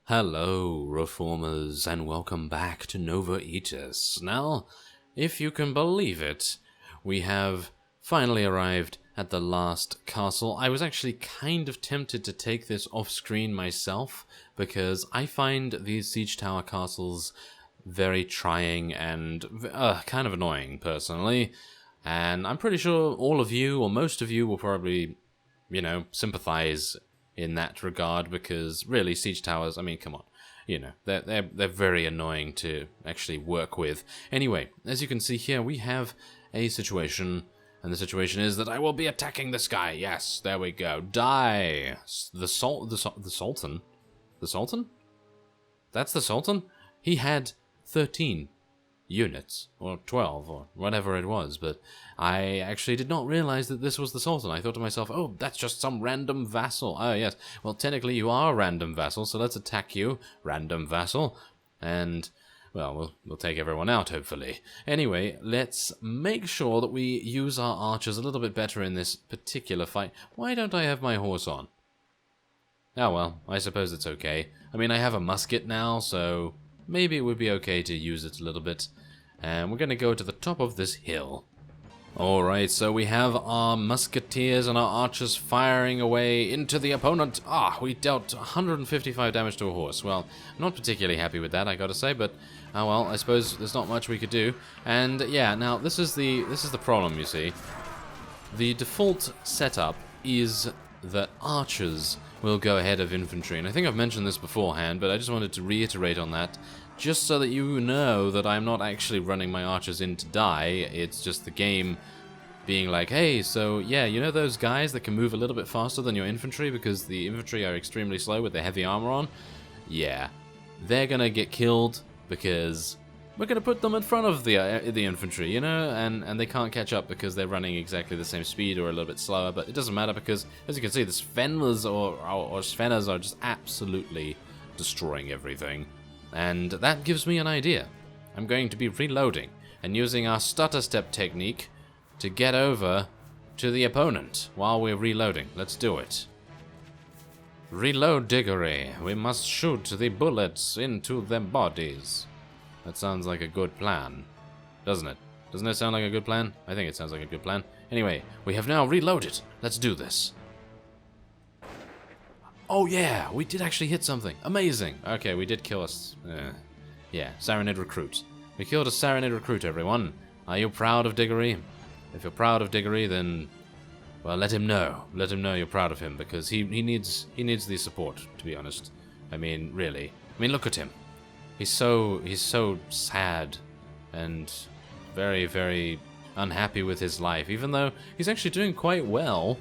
Hello, Reformers, and welcome back to Nova Aetas. Now, if you can believe it, we have finally arrived at the last castle. I was actually kind of tempted to take this off-screen myself, because I find these siege tower castles very trying and kind of annoying, personally. And I'm pretty sure all of you, or most of you, will probably, you know, sympathize in that regard, because really, siege towers, I mean, come on, you know, they're very annoying to actually work with. Anyway, as you can see here, we have a situation, and the situation is that I will be attacking this guy. Yes, there we go. Die! The Sultan? The Sultan? That's the Sultan? He had 13 units, or 12, or whatever it was, but I actually did not realize that this was the Sultan. I thought to myself, oh, that's just some random vassal. Oh, yes, well, technically you are a random vassal, so let's attack you, random vassal, and, well, we'll take everyone out, hopefully. Anyway, let's make sure that we use our archers a little bit better in this particular fight. Why don't I have my horse on? Oh, well, I suppose it's okay. I mean, I have a musket now, so maybe it would be okay to use it a little bit. And we're going to go to the top of this hill. Alright, so we have our musketeers and our archers firing away into the opponent. Ah, we dealt 155 damage to a horse. Well, I'm not particularly happy with that, I gotta say, but oh well, I suppose there's not much we could do. And yeah, now this is the problem, you see. The default setup is that archers will go ahead of infantry, and I think I've mentioned this beforehand, but I just wanted to reiterate on that, just so that you know that I'm not actually running my archers in to die. It's just the game being like, hey, so yeah, you know those guys that can move a little bit faster than your infantry because the infantry are extremely slow with their heavy armor on? Yeah, they're gonna get killed because we're gonna put them in front of the infantry, you know, and they can't catch up because they're running exactly the same speed or a little bit slower, but it doesn't matter because, as you can see, the Svenlas or Svenas are just absolutely destroying everything. And that gives me an idea. I'm going to be reloading and using our stutter step technique to get over to the opponent while we're reloading. Let's do it. Reload Diggory. We must shoot the bullets into their bodies. That sounds like a good plan, doesn't it? Doesn't it sound like a good plan? I think it sounds like a good plan. Anyway, we have now reloaded. Let's do this. Oh yeah, we did actually hit something. Amazing. Okay, we did kill us. Yeah, Saranid recruit. We killed a Saranid recruit, everyone. Are you proud of Diggory? If you're proud of Diggory, then, well, let him know. Let him know you're proud of him, because he needs the support, to be honest. I mean, really. I mean, look at him. He's so sad and very, very unhappy with his life, even though he's actually doing quite well.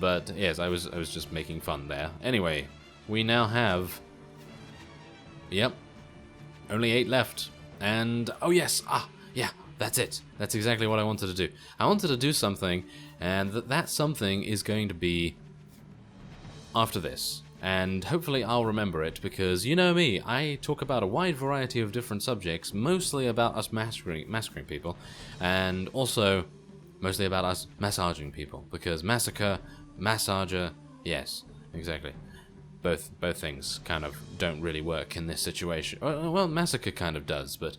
But yes, I was just making fun there. Anyway, we now have, yep, only 8 left. And oh yes, yeah, that's it. That's exactly what I wanted to do. I wanted to do something, and that something is going to be after this. And hopefully I'll remember it, because you know me, I talk about a wide variety of different subjects, mostly about us massacring people, and also mostly about us massaging people, because massacre, massager, yes, exactly. Both things kind of don't really work in this situation. Well, massacre kind of does, but,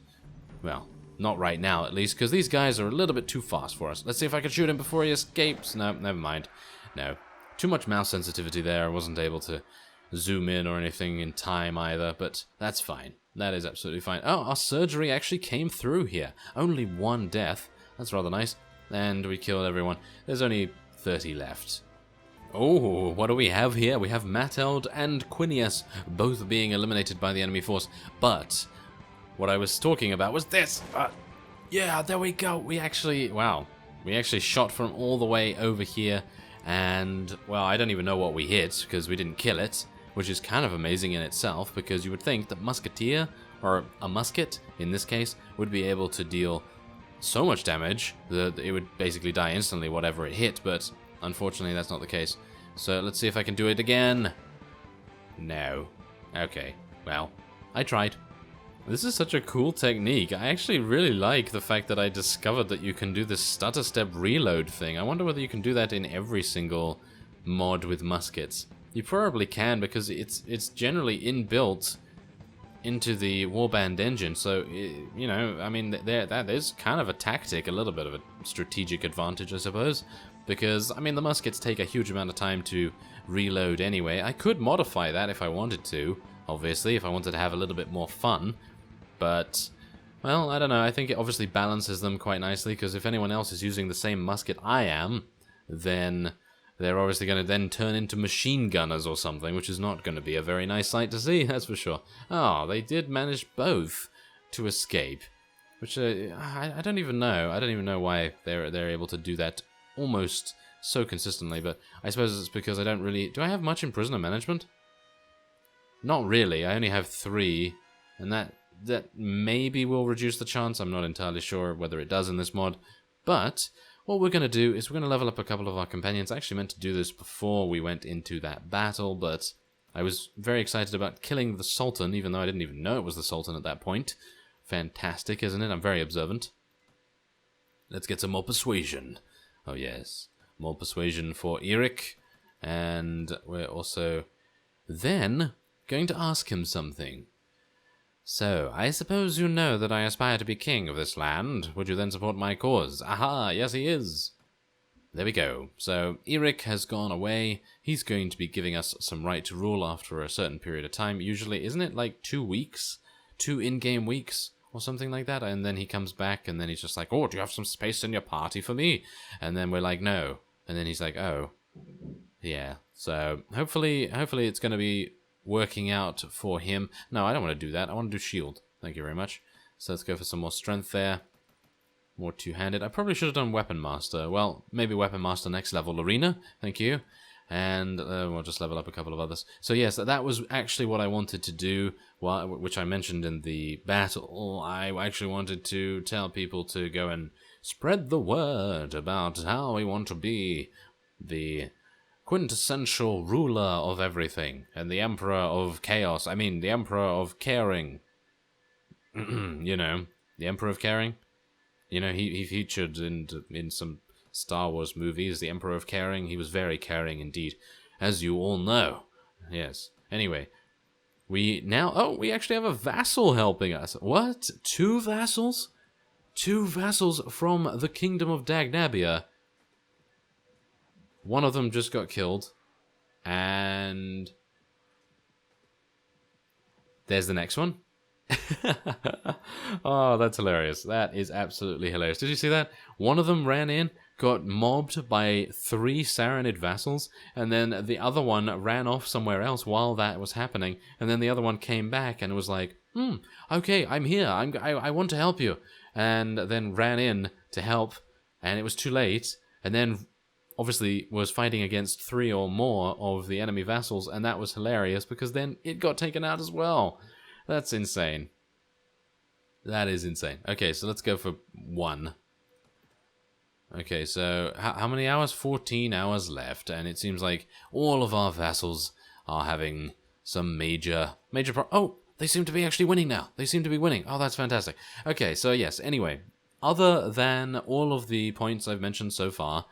well, not right now at least, because these guys are a little bit too fast for us. Let's see if I can shoot him before he escapes. No, never mind. No. Too much mouse sensitivity there. I wasn't able to zoom in or anything in time either, but that's fine. That is absolutely fine. Oh, our surgery actually came through here. Only 1 death. That's rather nice. And we killed everyone. There's only 30 left. Oh, what do we have here? We have Mateld and Quinius both being eliminated by the enemy force. But what I was talking about was this. Yeah, there we go. We actually, wow. We actually shot from all the way over here. And, well, I don't even know what we hit, because we didn't kill it, which is kind of amazing in itself, because you would think that musketeer, or a musket, in this case, would be able to deal so much damage that it would basically die instantly, whatever it hit, but unfortunately that's not the case. So let's see if I can do it again. No. Okay, well, I tried. This is such a cool technique. I actually really like the fact that I discovered that you can do this stutter step reload thing. I wonder whether you can do that in every single mod with muskets. You probably can because it's generally inbuilt into the Warband engine, so, you know, I mean, that is kind of a tactic, a little bit of a strategic advantage, I suppose, because, I mean, the muskets take a huge amount of time to reload anyway. I could modify that if I wanted to, obviously, if I wanted to have a little bit more fun, but, well, I don't know, I think it obviously balances them quite nicely, because if anyone else is using the same musket I am, then they're obviously going to then turn into machine gunners or something, which is not going to be a very nice sight to see, that's for sure. Oh, they did manage both to escape, which I don't even know. I don't even know why they're able to do that almost so consistently, but I suppose it's because I don't really... Do I have much in prisoner management? Not really. I only have 3, and that maybe will reduce the chance. I'm not entirely sure whether it does in this mod, but... What we're going to do is we're going to level up a couple of our companions. I actually meant to do this before we went into that battle, but I was very excited about killing the Sultan, even though I didn't even know it was the Sultan at that point. Fantastic, isn't it? I'm very observant. Let's get some more persuasion. Oh, yes. More persuasion for Eric. And we're also then going to ask him something. So, I suppose you know that I aspire to be king of this land. Would you then support my cause? Aha, yes he is. There we go. So, Eric has gone away. He's going to be giving us some right to rule after a certain period of time. Usually, isn't it like 2 weeks? 2 in-game weeks? Or something like that? And then he comes back and then he's just like, oh, do you have some space in your party for me? And then we're like, no. And then he's like, oh. Yeah. So, hopefully it's going to be working out for him. No, I don't want to do that. I want to do shield. Thank you very much. So let's go for some more strength there. More two-handed. I probably should have done Weapon Master. Well, maybe Weapon Master next level arena. Thank you. And we'll just level up a couple of others. So yes, that was actually what I wanted to do, which I mentioned in the battle. I actually wanted to tell people to go and spread the word about how we want to be the quintessential ruler of everything, and the emperor of chaos. I mean, the emperor of caring. You know, the emperor of caring. You know, he featured in some Star Wars movies, the emperor of caring. He was very caring indeed, as you all know. Yes. Anyway, we actually have a vassal helping us. What? 2 vassals? 2 vassals from the kingdom of Dagnabia. One of them just got killed, and there's the next one. Oh, that's hilarious. That is absolutely hilarious. Did you see that? One of them ran in, got mobbed by 3 Saranid vassals, and then the other one ran off somewhere else while that was happening, and then the other one came back and was like, okay, I'm here, I want to help you, and then ran in to help, and it was too late, and then obviously was fighting against 3 or more of the enemy vassals, and that was hilarious because then it got taken out as well. That's insane. That is insane. Okay, so let's go for 1. Okay, so how many hours? 14 hours left, and it seems like all of our vassals are having some major oh, they seem to be actually winning now. They seem to be winning. Oh, that's fantastic. Okay, so yes, anyway, other than all of the points I've mentioned so far,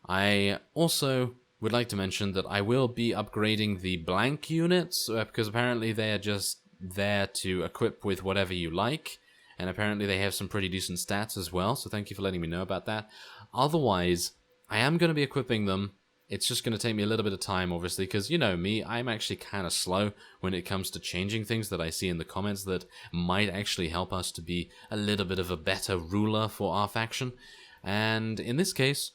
I also would like to mention that I will be upgrading the blank units, because apparently they are just there to equip with whatever you like, and apparently they have some pretty decent stats as well, so thank you for letting me know about that. Otherwise, I am going to be equipping them. It's just going to take me a little bit of time, obviously, because you know me, I'm actually kind of slow when it comes to changing things that I see in the comments that might actually help us to be a little bit of a better ruler for our faction, and in this case,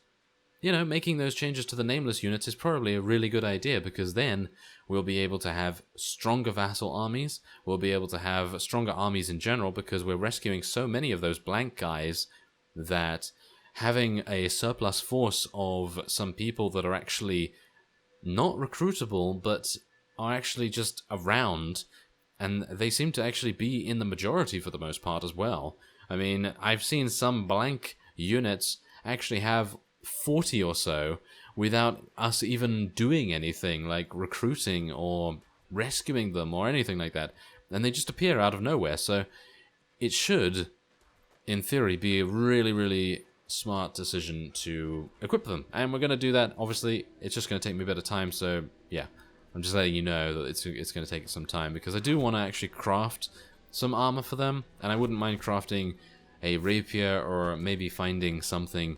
you know, making those changes to the nameless units is probably a really good idea, because then we'll be able to have stronger vassal armies, we'll be able to have stronger armies in general, because we're rescuing so many of those blank guys that having a surplus force of some people that are actually not recruitable, but are actually just around, and they seem to actually be in the majority for the most part as well. I mean, I've seen some blank units actually have 40 or so without us even doing anything like recruiting or rescuing them or anything like that, and they just appear out of nowhere. So it should, in theory, be really, really smart decision to equip them. And we're going to do that. Obviously, it's just going to take me a bit of time, so yeah. I'm just letting you know that it's going to take some time, because I do want to actually craft some armor for them, and I wouldn't mind crafting a rapier, or maybe finding something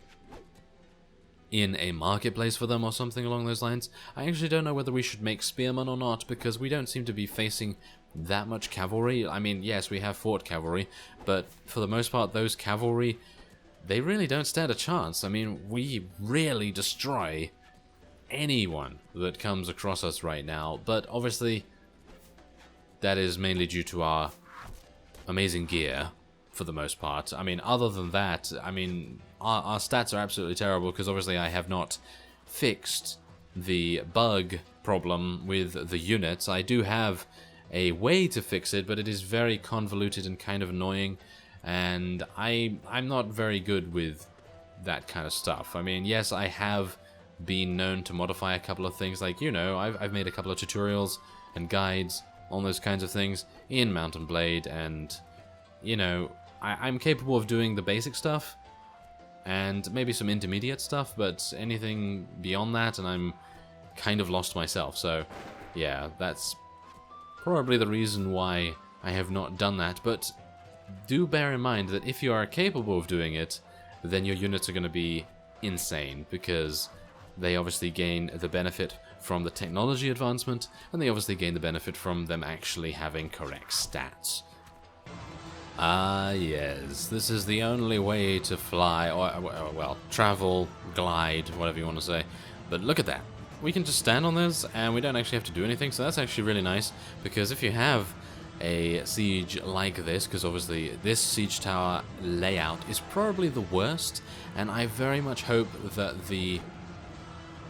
in a marketplace for them or something along those lines. I actually don't know whether we should make spearmen or not, because we don't seem to be facing that much cavalry. I mean, yes, we have fort cavalry, but for the most part, those cavalry, they really don't stand a chance. I mean, we really destroy anyone that comes across us right now, but obviously that is mainly due to our amazing gear for the most part. I mean, other than that, I mean, our stats are absolutely terrible, because obviously I have not fixed the bug problem with the units. I do have a way to fix it, but it is very convoluted and kind of annoying, and I'm not very good with that kind of stuff. I mean, yes, I have been known to modify a couple of things, like, you know, I've made a couple of tutorials and guides on those kinds of things in Mount and Blade, and, you know, I'm capable of doing the basic stuff, and maybe some intermediate stuff, but anything beyond that, and I'm kind of lost myself. So, yeah, that's probably the reason why I have not done that, but do bear in mind that if you are capable of doing it, then your units are going to be insane, because they obviously gain the benefit from the technology advancement, and they obviously gain the benefit from them actually having correct stats. Ah, yes, this is the only way to fly, or, well, travel, glide, whatever you want to say. But look at that. We can just stand on this, and we don't actually have to do anything, so that's actually really nice, because if you have a siege like this, because obviously this siege tower layout is probably the worst, and I very much hope that the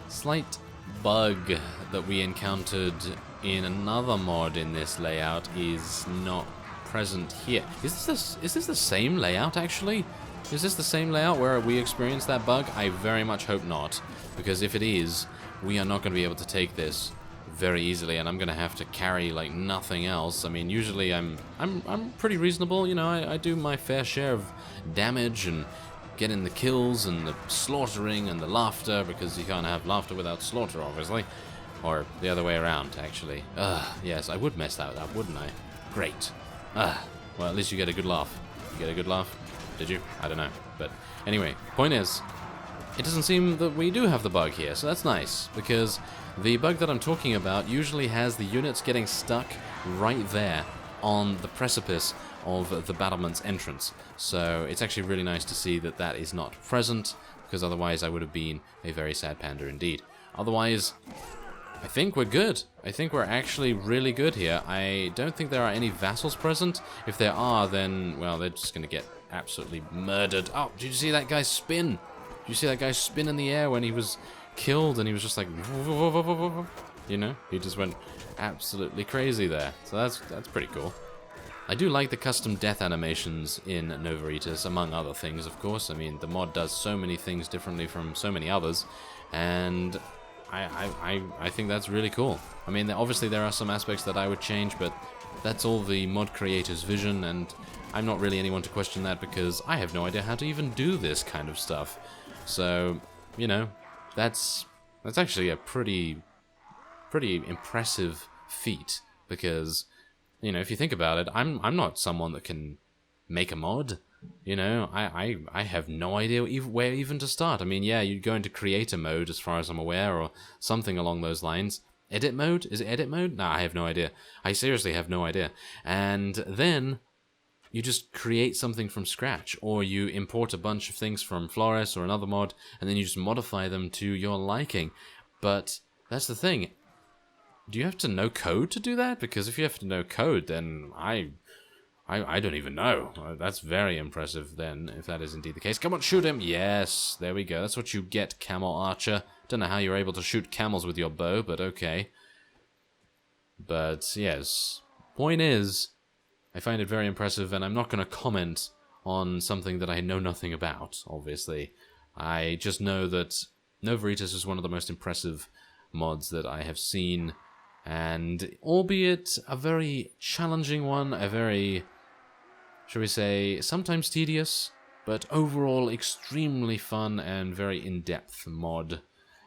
slight bug that we encountered in another mod in this layout is not present here. Is this the same layout, actually? Is this the same layout where we experienced that bug? I very much hope not, because if it is, we are not going to be able to take this very easily, and I'm going to have to carry like nothing else. I mean, usually I'm pretty reasonable, you know, I do my fair share of damage and getting the kills and the slaughtering and the laughter, because you can't have laughter without slaughter, obviously. Or the other way around, actually. Yes, I would mess that up, wouldn't I? Great. Well, at least you get a good laugh. You get a good laugh? Did you? I don't know. But anyway, point is, it doesn't seem that we do have the bug here, so that's nice, because the bug that I'm talking about usually has the units getting stuck right there on the precipice of the battlement's entrance. So it's actually really nice to see that that is not present, because otherwise I would have been a very sad panda indeed. Otherwise, I think we're good. I think we're actually really good here. I don't think there are any vassals present. If there are, then, well, they're just going to get absolutely murdered. Oh, did you see that guy spin? Did you see that guy spin in the air when he was killed, and he was just like, you know, he just went absolutely crazy there. So that's pretty cool. I do like the custom death animations in Nova Aetas, among other things, of course. I mean, the mod does so many things differently from so many others, and I think that's really cool. I mean, obviously there are some aspects that I would change, but that's all the mod creator's vision, and I'm not really anyone to question that, because I have no idea how to even do this kind of stuff. So, you know, that's actually a pretty impressive feat, because, you know, if you think about it, I'm not someone that can make a mod. You know, I have no idea where even to start. I mean, yeah, you'd go into creator mode, as far as I'm aware, or something along those lines. Edit mode? Is it edit mode? Nah, I have no idea. I seriously have no idea. And then you just create something from scratch, or you import a bunch of things from Froese or another mod, and then you just modify them to your liking. But that's the thing. Do you have to know code to do that? Because if you have to know code, then I don't even know. That's very impressive then, if that is indeed the case. Come on, shoot him! Yes, there we go. That's what you get, Camel Archer. Don't know how you're able to shoot camels with your bow, but okay. But, yes. Point is, I find it very impressive, and I'm not going to comment on something that I know nothing about, obviously. I just know that Nova Aetas is one of the most impressive mods that I have seen, and albeit a very challenging one, a very, shall we say, sometimes tedious, but overall extremely fun and very in-depth mod.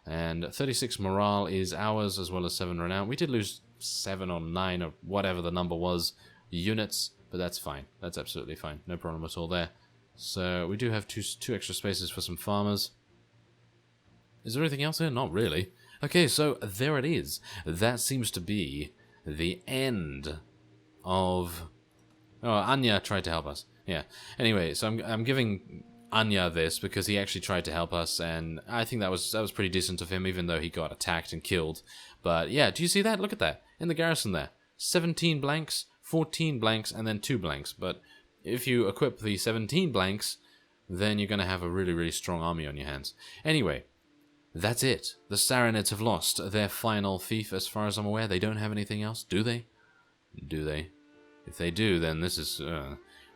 And 36 morale is ours, as well as 7 renown. We did lose 7 or 9 or whatever the number was units, but that's fine. That's absolutely fine. No problem at all there. So we do have two extra spaces for some farmers. Is there anything else here? Not really. Okay, so there it is. That seems to be the end of... Oh, Anya tried to help us. Yeah. Anyway, so I'm giving Anya this because he actually tried to help us, and I think that was pretty decent of him, even though he got attacked and killed. But yeah, do you see that? Look at that. In the garrison there. 17 blanks, 14 blanks, and then 2 blanks. But if you equip the 17 blanks, then you're going to have a really, really strong army on your hands. Anyway, that's it. The Saronids have lost their final fief, as far as I'm aware. They don't have anything else, do they? Do they? If they do, then this is...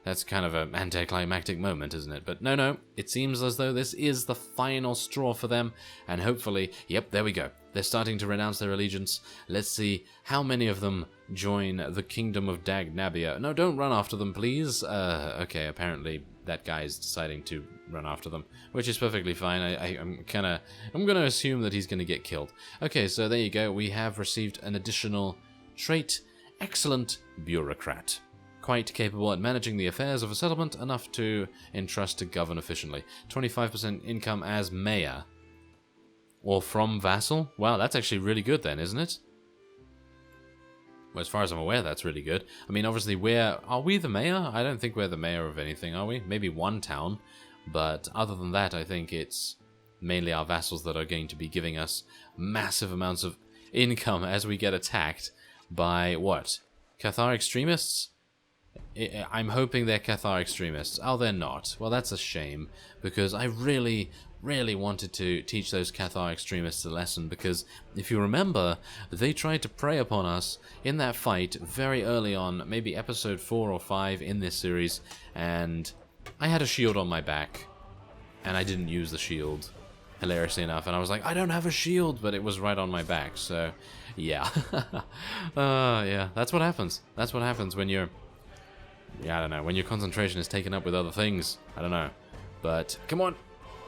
that's kind of an anticlimactic moment, isn't it? But no, it seems as though this is the final straw for them, and hopefully, yep, there we go. They're starting to renounce their allegiance. Let's see how many of them join the Kingdom of Dagnabia. No, don't run after them, please. Okay, apparently that guy is deciding to run after them, which is perfectly fine. I'm going to assume that he's going to get killed. Okay, so there you go. We have received an additional trait. Excellent bureaucrat. Quite capable at managing the affairs of a settlement, enough to entrust to govern efficiently. 25% income as mayor. Or from vassal? Wow, that's actually really good then, isn't it? Well, as far as I'm aware, that's really good. I mean, obviously, are we the mayor? I don't think we're the mayor of anything, are we? Maybe one town. But other than that, I think it's mainly our vassals that are going to be giving us massive amounts of income as we get attacked by, what? Cathar extremists? I'm hoping they're Cathar extremists. Oh, they're not. Well, that's a shame, because I really wanted to teach those Cathar extremists a lesson, because if you remember, they tried to prey upon us in that fight very early on, maybe episode 4 or 5 in this series, and I had a shield on my back, and I didn't use the shield, hilariously enough, and I was like, I don't have a shield, but it was right on my back, so, yeah. Yeah, that's what happens. That's what happens when you're... Yeah, I don't know. When your concentration is taken up with other things. I don't know. But, come on.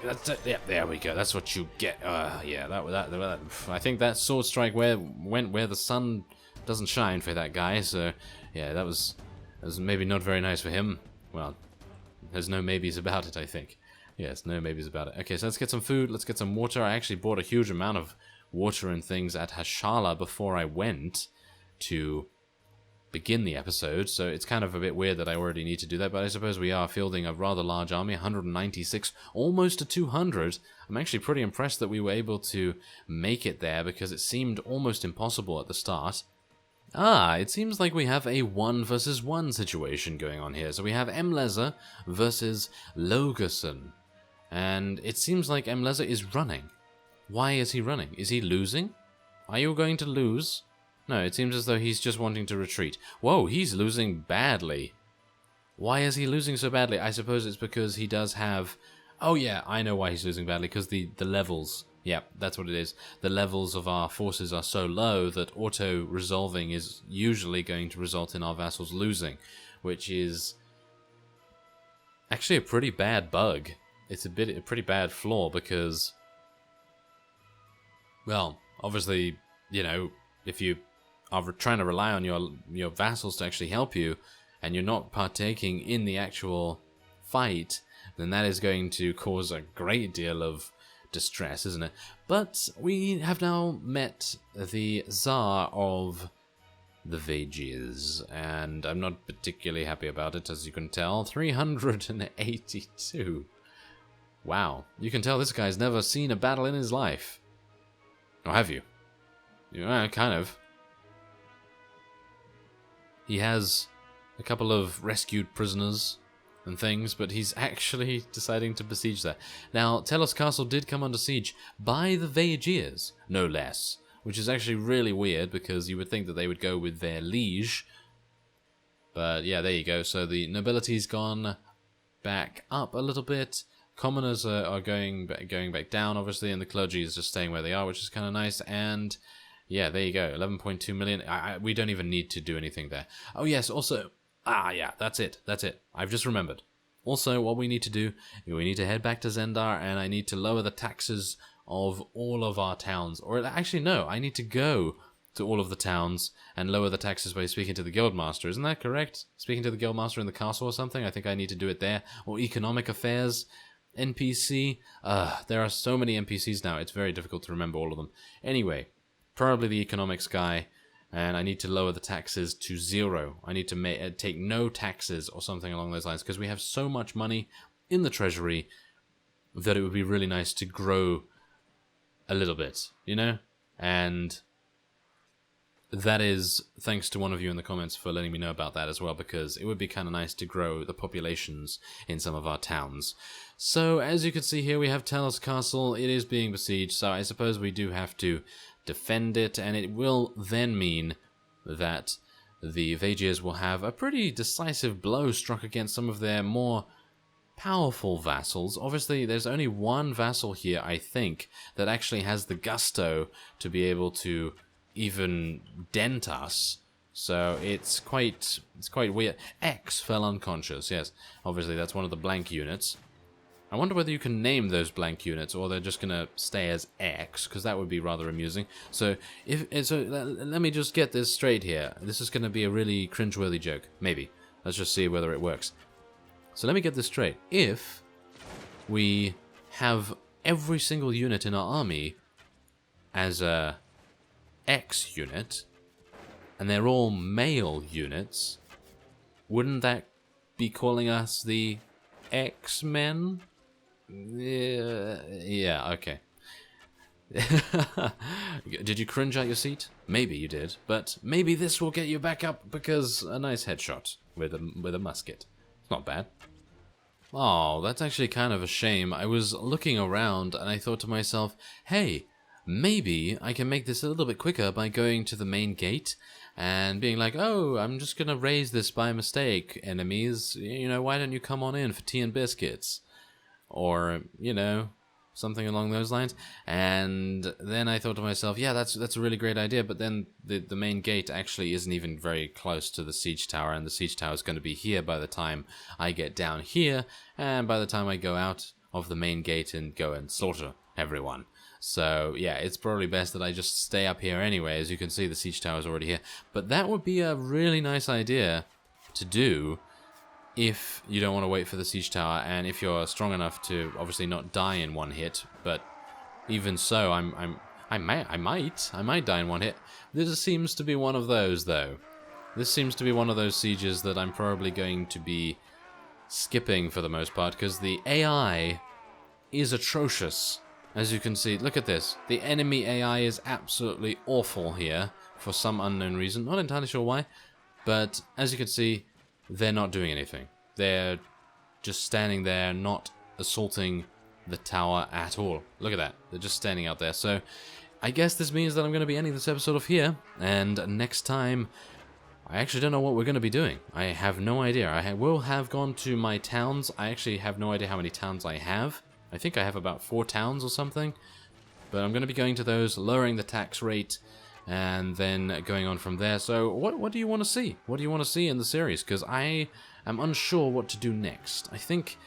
That's it. Yeah, there we go. That's what you get. Yeah, that I think that sword strike went where the sun doesn't shine for that guy. So, yeah, that was maybe not very nice for him. Well, there's no maybes about it, I think. Yes, no maybes about it. Okay, so let's get some food. Let's get some water. I actually bought a huge amount of water and things at Hashala before I went to begin the episode, so it's kind of a bit weird that I already need to do that, but I suppose we are fielding a rather large army, 196, almost to 200. I'm actually pretty impressed that we were able to make it there, because it seemed almost impossible at the start. Ah, it seems like we have a 1 versus 1 situation going on here. So we have Emleza versus Logerson, and it seems like Emleza is running. Why is he running? Is he losing? Are you going to lose? No, it seems as though he's just wanting to retreat. Whoa, he's losing badly. Why is he losing so badly? I suppose it's because he does have... Oh yeah, I know why he's losing badly, because the levels... Yeah, that's what it is. The levels of our forces are so low that auto-resolving is usually going to result in our vassals losing, which is actually a pretty bad bug. It's a pretty bad flaw, because... Well, obviously, you know, if you are trying to rely on your vassals to actually help you, and you're not partaking in the actual fight, then that is going to cause a great deal of distress, isn't it? But we have now met the Tsar of the Vages, and I'm not particularly happy about it, as you can tell. 382. Wow. You can tell this guy's never seen a battle in his life. Or have you? Yeah, kind of. He has a couple of rescued prisoners and things, but he's actually deciding to besiege that. Now, Telos Castle did come under siege by the Vaegirs, no less, which is actually really weird, because you would think that they would go with their liege. But yeah, there you go. So the nobility's gone back up a little bit. Commoners are going back down, obviously, and the clergy is just staying where they are, which is kind of nice. And yeah, there you go, 11.2 million. We don't even need to do anything there. Oh yes, also, yeah, that's it. I've just remembered. Also, what we need to do, we need to head back to Zendar, and I need to lower the taxes of all of our towns. Or actually, no, I need to go to all of the towns and lower the taxes by speaking to the guildmaster. Isn't that correct? Speaking to the guildmaster in the castle or something? I think I need to do it there. Or economic affairs, NPC. There are so many NPCs now, it's very difficult to remember all of them. Anyway, probably the economics guy. And I need to lower the taxes to 0. I need to take no taxes or something along those lines, because we have so much money in the treasury that it would be really nice to grow a little bit, you know? And that is thanks to one of you in the comments for letting me know about that as well, because it would be kind of nice to grow the populations in some of our towns. So, as you can see here, we have Talos Castle. It is being besieged, so I suppose we do have to defend it, and it will then mean that the Vagiers will have a pretty decisive blow struck against some of their more powerful vassals. Obviously, there's only one vassal here, I think, that actually has the gusto to be able to even dent us. So it's quite weird. X fell unconscious, yes. Obviously, that's one of the blank units. I wonder whether you can name those blank units, or they're just going to stay as X, because that would be rather amusing. So, let me just get this straight here. This is going to be a really cringeworthy joke. Maybe. Let's just see whether it works. So let me get this straight. If we have every single unit in our army as a X unit, and they're all male units, wouldn't that be calling us the X-Men? Yeah, okay. Did you cringe out your seat? Maybe you did, but maybe this will get you back up, because a nice headshot with a musket. It's not bad. Oh, that's actually kind of a shame. I was looking around and I thought to myself, hey, maybe I can make this a little bit quicker by going to the main gate and being like, oh, I'm just gonna raise this by mistake, enemies. You know, why don't you come on in for tea and biscuits? Or, you know, something along those lines. And then I thought to myself, yeah, that's a really great idea, but then the main gate actually isn't even very close to the siege tower, and the siege tower is going to be here by the time I get down here, and by the time I go out of the main gate and go and slaughter everyone. So, yeah, it's probably best that I just stay up here anyway. As you can see, the siege tower is already here. But that would be a really nice idea to do if you don't want to wait for the siege tower, and if you're strong enough to obviously not die in one hit. But even so, I might die in one hit. This seems to be one of those, though. This seems to be one of those sieges that I'm probably going to be skipping for the most part, because the AI is atrocious. As you can see, look at this. The enemy AI is absolutely awful here for some unknown reason. Not entirely sure why, but as you can see, they're not doing anything. They're just standing there, not assaulting the tower at all. Look at that. They're just standing out there. So I guess this means that I'm going to be ending this episode off here, and next time, I actually don't know what we're going to be doing. I have no idea. I will have gone to my towns. I actually have no idea how many towns I have. I think I have about 4 towns or something. But I'm going to be going to those, lowering the tax rate, and then going on from there. So what do you want to see? What do you want to see in the series? Because I am unsure what to do next. I think,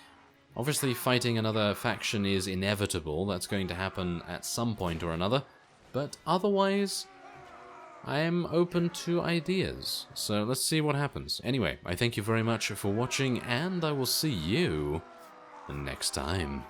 obviously, fighting another faction is inevitable. That's going to happen at some point or another. But otherwise, I am open to ideas. So let's see what happens. Anyway, I thank you very much for watching, and I will see you next time.